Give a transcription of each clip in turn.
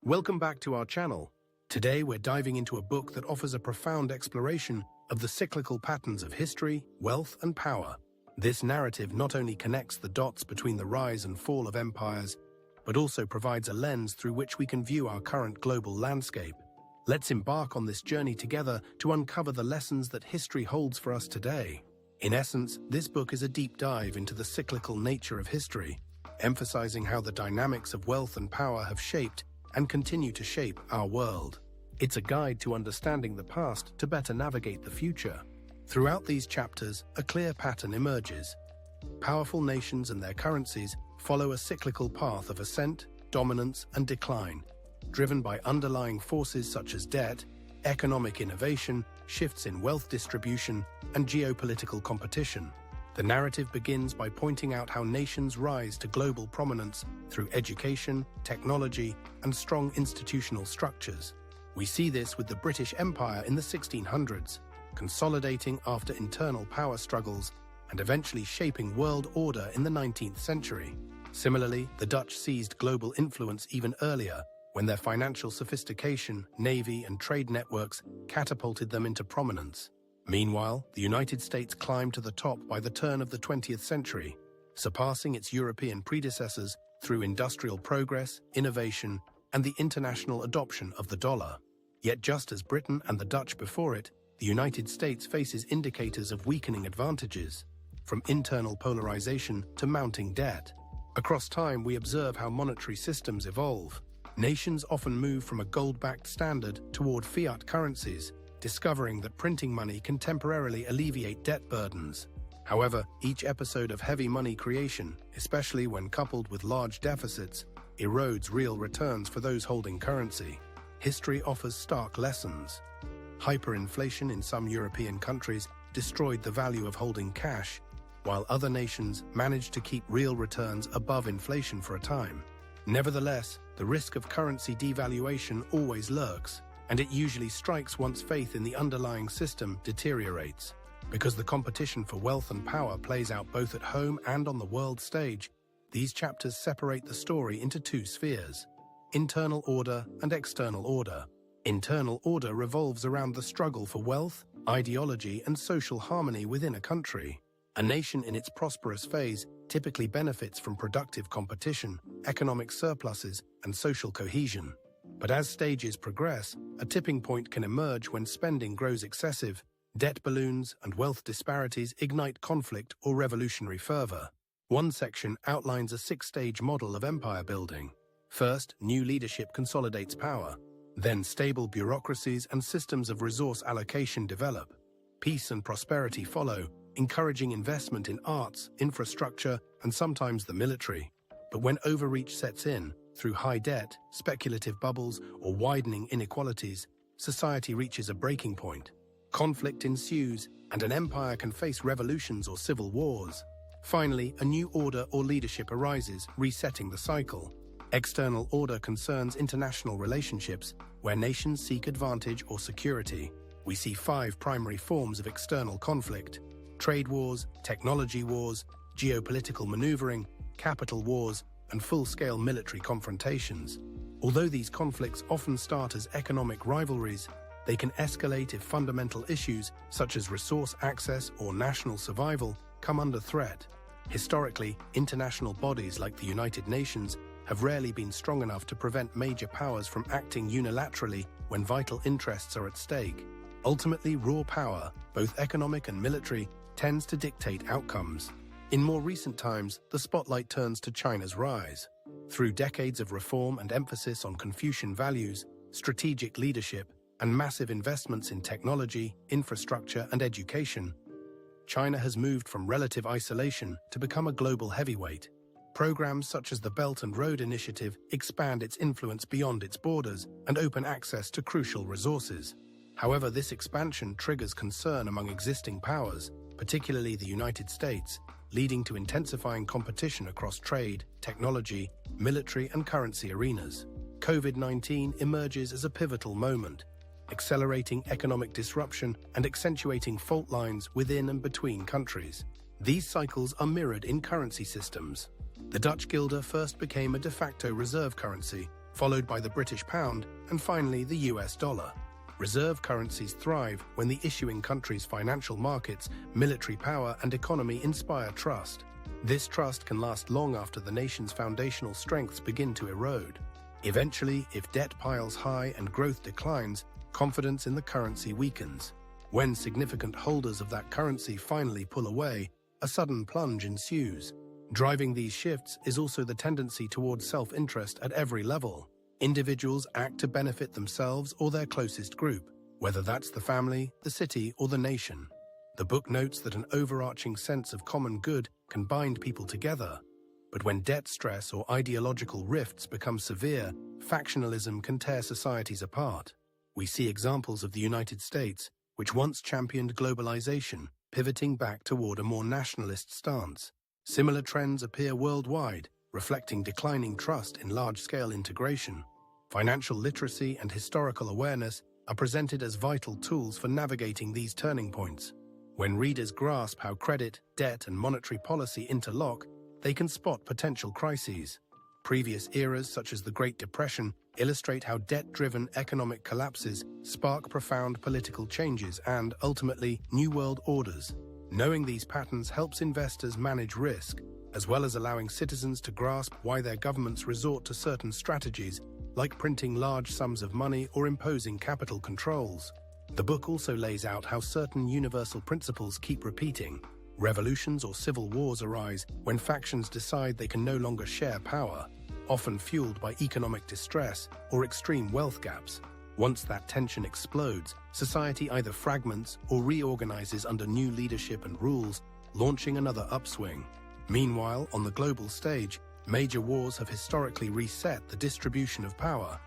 Welcome back to our channel. Today we're diving into a book that offers a profound exploration of the cyclical patterns of history, wealth, and power. This narrative not only connects the dots between the rise and fall of empires, but also provides a lens through which we can view our current global landscape. Let's embark on this journey together to uncover the lessons that history holds for us today. In essence, this book is a deep dive into the cyclical nature of history, emphasizing how the dynamics of wealth and power have shaped and continue to shape our world. It's a guide to understanding the past to better navigate the future. Throughout these chapters, a clear pattern emerges. Powerful nations and their currencies follow a cyclical path of ascent, dominance, and decline, driven by underlying forces such as debt, economic innovation, shifts in wealth distribution, and geopolitical competition. The narrative begins by pointing out how nations rise to global prominence through education, technology, and strong institutional structures. We see this with the British Empire in the 1600s, consolidating after internal power struggles and eventually shaping world order in the 19th century. Similarly, the Dutch seized global influence even earlier, when their financial sophistication, navy, and trade networks catapulted them into prominence. Meanwhile, the United States climbed to the top by the turn of the 20th century, surpassing its European predecessors through industrial progress, innovation, and the international adoption of the dollar. Yet just as Britain and the Dutch before it, the United States faces indicators of weakening advantages, from internal polarization to mounting debt. Across time, we observe how monetary systems evolve. Nations often move from a gold-backed standard toward fiat currencies, discovering that printing money can temporarily alleviate debt burdens. However, each episode of heavy money creation, especially when coupled with large deficits, erodes real returns for those holding currency. History offers stark lessons. Hyperinflation in some European countries destroyed the value of holding cash, while other nations managed to keep real returns above inflation for a time. Nevertheless, the risk of currency devaluation always lurks, and it usually strikes once faith in the underlying system deteriorates. Because the competition for wealth and power plays out both at home and on the world stage, these chapters separate the story into two spheres: internal order and external order. Internal order revolves around the struggle for wealth, ideology, and social harmony within a country. A nation in its prosperous phase typically benefits from productive competition, economic surpluses, and social cohesion. But as stages progress, a tipping point can emerge when spending grows excessive, debt balloons, and wealth disparities ignite conflict or revolutionary fervor. One section outlines a six-stage model of empire building. First, new leadership consolidates power. Then stable bureaucracies and systems of resource allocation develop. Peace and prosperity follow, encouraging investment in arts, infrastructure, and sometimes the military. But when overreach sets in, through high debt, speculative bubbles, or widening inequalities, society reaches a breaking point. Conflict ensues, and an empire can face revolutions or civil wars. Finally, a new order or leadership arises, resetting the cycle. External order concerns international relationships, where nations seek advantage or security. We see 5 primary forms of external conflict: trade wars, technology wars, geopolitical maneuvering, capital wars, and full-scale military confrontations. Although these conflicts often start as economic rivalries, they can escalate if fundamental issues such as resource access or national survival come under threat. Historically, international bodies like the United Nations have rarely been strong enough to prevent major powers from acting unilaterally when vital interests are at stake. Ultimately, raw power, both economic and military, tends to dictate outcomes. In more recent times, the spotlight turns to China's rise. Through decades of reform and emphasis on Confucian values, strategic leadership, and massive investments in technology, infrastructure, and education, China has moved from relative isolation to become a global heavyweight. Programs such as the Belt and Road Initiative expand its influence beyond its borders and open access to crucial resources. However, this expansion triggers concern among existing powers, particularly the United States, leading to intensifying competition across trade, technology, military, and currency arenas. COVID-19 emerges as a pivotal moment, accelerating economic disruption and accentuating fault lines within and between countries. These cycles are mirrored in currency systems. The Dutch guilder first became a de facto reserve currency, followed by the British pound, and finally the US dollar. Reserve currencies thrive when the issuing country's financial markets, military power, and economy inspire trust. This trust can last long after the nation's foundational strengths begin to erode. Eventually, if debt piles high and growth declines, confidence in the currency weakens. When significant holders of that currency finally pull away, a sudden plunge ensues. Driving these shifts is also the tendency towards self-interest at every level. Individuals act to benefit themselves or their closest group, whether that's the family, the city, or the nation. The book notes that an overarching sense of common good can bind people together. But when debt stress or ideological rifts become severe, factionalism can tear societies apart. We see examples of the United States, which once championed globalization, pivoting back toward a more nationalist stance. Similar trends appear worldwide, reflecting declining trust in large-scale integration. Financial literacy and historical awareness are presented as vital tools for navigating these turning points. When readers grasp how credit, debt, and monetary policy interlock, they can spot potential crises. Previous eras, such as the Great Depression, illustrate how debt-driven economic collapses spark profound political changes and, ultimately, new world orders. Knowing these patterns helps investors manage risk, as well as allowing citizens to grasp why their governments resort to certain strategies, like printing large sums of money or imposing capital controls. The book also lays out how certain universal principles keep repeating. Revolutions or civil wars arise when factions decide they can no longer share power, often fueled by economic distress or extreme wealth gaps. Once that tension explodes, society either fragments or reorganizes under new leadership and rules, launching another upswing. Meanwhile, on the global stage, major wars have historically reset the distribution of power,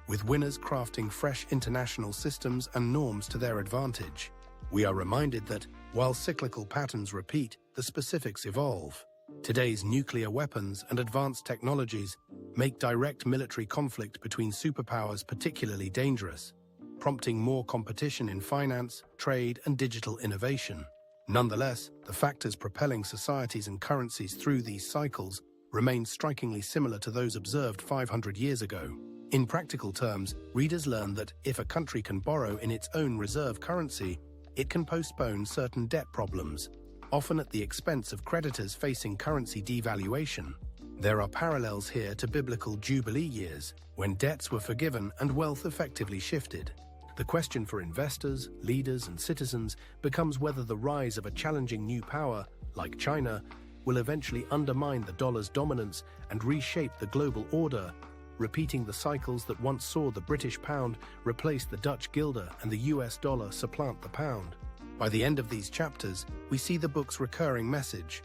with winners crafting fresh international systems and norms to their advantage. We are reminded that, while cyclical patterns repeat, the specifics evolve. Today's nuclear weapons and advanced technologies make direct military conflict between superpowers particularly dangerous, prompting more competition in finance, trade, and digital innovation. Nonetheless, the factors propelling societies and currencies through these cycles remain strikingly similar to those observed 500 years ago. In practical terms, readers learn that if a country can borrow in its own reserve currency, it can postpone certain debt problems, often at the expense of creditors facing currency devaluation. There are parallels here to biblical Jubilee years, when debts were forgiven and wealth effectively shifted. The question for investors, leaders, and citizens becomes whether the rise of a challenging new power, like China, will eventually undermine the dollar's dominance and reshape the global order, repeating the cycles that once saw the British pound replace the Dutch guilder and the US dollar supplant the pound. By the end of these chapters, we see the book's recurring message.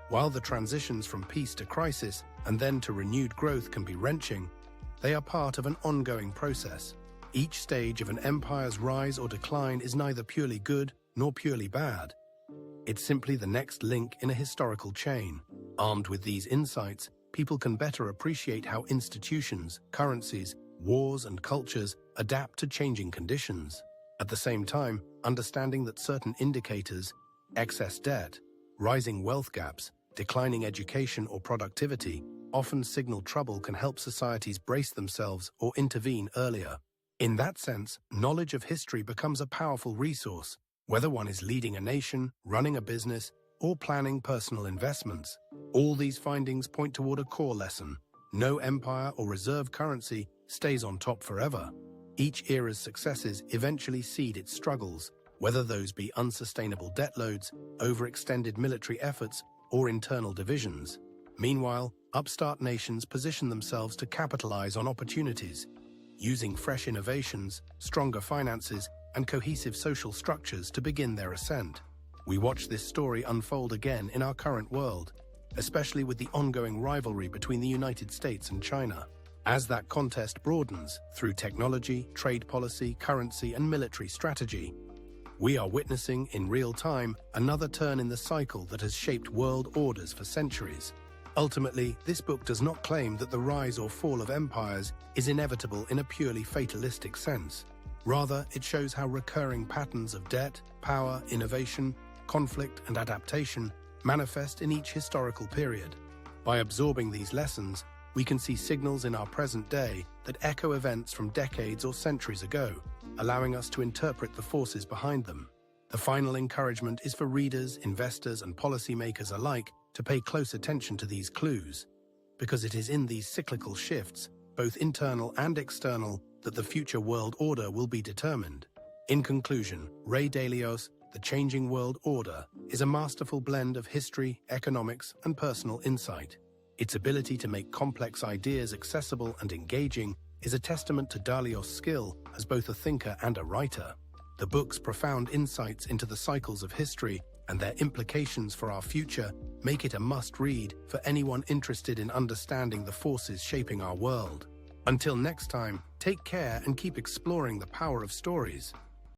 While the transitions from peace to crisis and then to renewed growth can be wrenching, they are part of an ongoing process. Each stage of an empire's rise or decline is neither purely good nor purely bad. It's simply the next link in a historical chain. Armed with these insights, people can better appreciate how institutions, currencies, wars, and cultures adapt to changing conditions. At the same time, understanding that certain indicators, excess debt, rising wealth gaps, declining education or productivity, often signal trouble can help societies brace themselves or intervene earlier. In that sense, knowledge of history becomes a powerful resource, whether one is leading a nation, running a business, or planning personal investments. All these findings point toward a core lesson. No empire or reserve currency stays on top forever. Each era's successes eventually seed its struggles, whether those be unsustainable debt loads, overextended military efforts, or internal divisions. Meanwhile, upstart nations position themselves to capitalize on opportunities, using fresh innovations, stronger finances, and cohesive social structures to begin their ascent. We watch this story unfold again in our current world, especially with the ongoing rivalry between the United States and China. As that contest broadens through technology, trade policy, currency, and military strategy, we are witnessing in real time another turn in the cycle that has shaped world orders for centuries. Ultimately, this book does not claim that the rise or fall of empires is inevitable in a purely fatalistic sense. Rather, it shows how recurring patterns of debt, power, innovation, conflict, and adaptation manifest in each historical period. By absorbing these lessons, we can see signals in our present day that echo events from decades or centuries ago, allowing us to interpret the forces behind them. The final encouragement is for readers, investors, and policymakers alike to pay close attention to these clues, because it is in these cyclical shifts, both internal and external, that the future world order will be determined. In conclusion, Ray Dalio's The Changing World Order is a masterful blend of history, economics, and personal insight. Its ability to make complex ideas accessible and engaging is a testament to Dalio's skill as both a thinker and a writer. The book's profound insights into the cycles of history and their implications for our future make it a must-read for anyone interested in understanding the forces shaping our world. Until next time, take care and keep exploring the power of stories.